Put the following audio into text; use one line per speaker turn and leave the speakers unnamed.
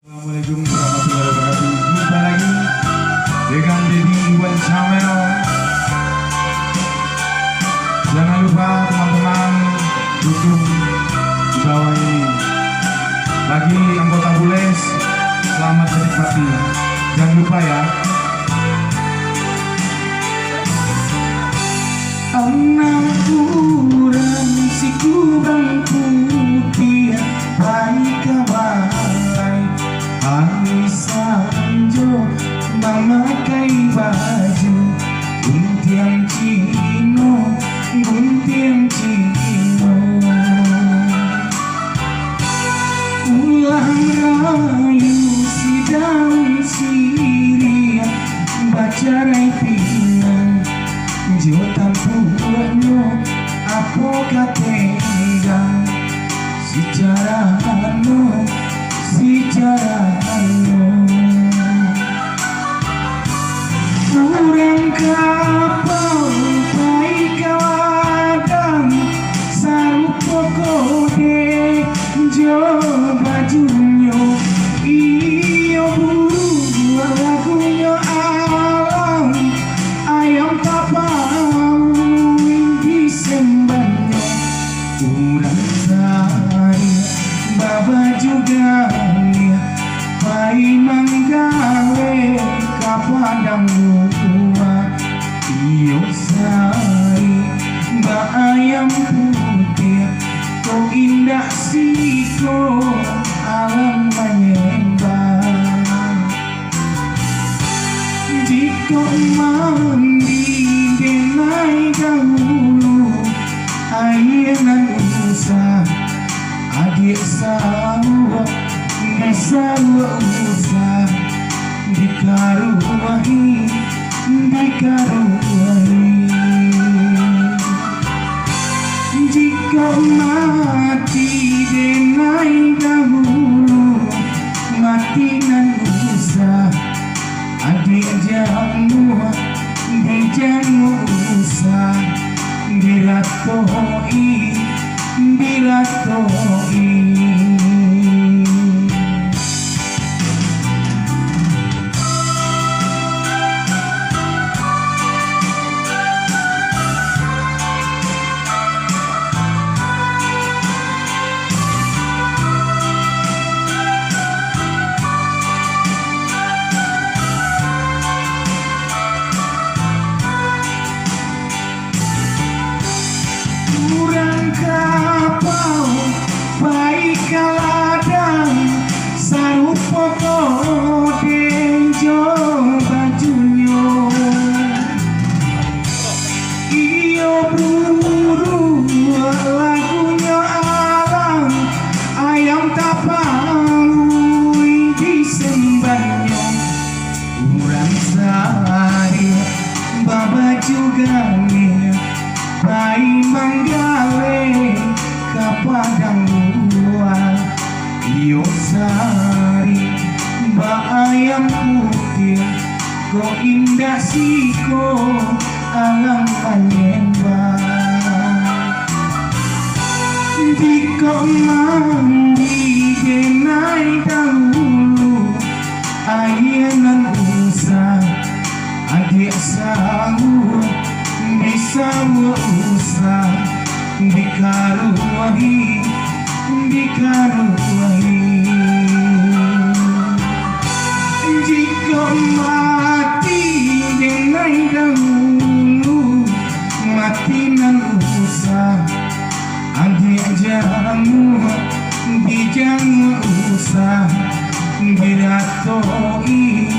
Assalamualaikum warahmatullahi wabarakatuh. Jumpa lagi dengan Deddy Iwan Chamel. Jangan lupa teman-teman dukung di bawah ini. Bagi anggota Bules, selamat menikmati. Jangan lupa ya. Anak kurang si kurang putih baik kabalai hari sanjo memakai baju guntiang cino ulang rayu si daun siria baca pinang jo tampuanyo apa kategang secara kurang kapal baik kawadang sarupo kode jo bajunyo iyo buru lagunya alam ayam tapau di sembanyo kurang saya baba juga pai manggawe kapadang gua iyo sari mbak ayam putih kau indah siko alam menyembah jika mandi denai dahulu ayenan usah adik sawa usah dikaruahi jika mati denai dahulu mati nan usah adik jamu usah diratoi kurang kapal baik kaladang sarupo kode jo bajunyo iyo buru lagunya alam ayam tapau di sembanyo kurang saya baba juga pai manggawe kapadang gua iyo sari mbak ayam putih kau indah siko alam menyembah jika mandi denai dahulu ayenan usah adik sahur bisa usah dikaruahi jika mati denai dahulu mati nan usah adik jamu usah diratoi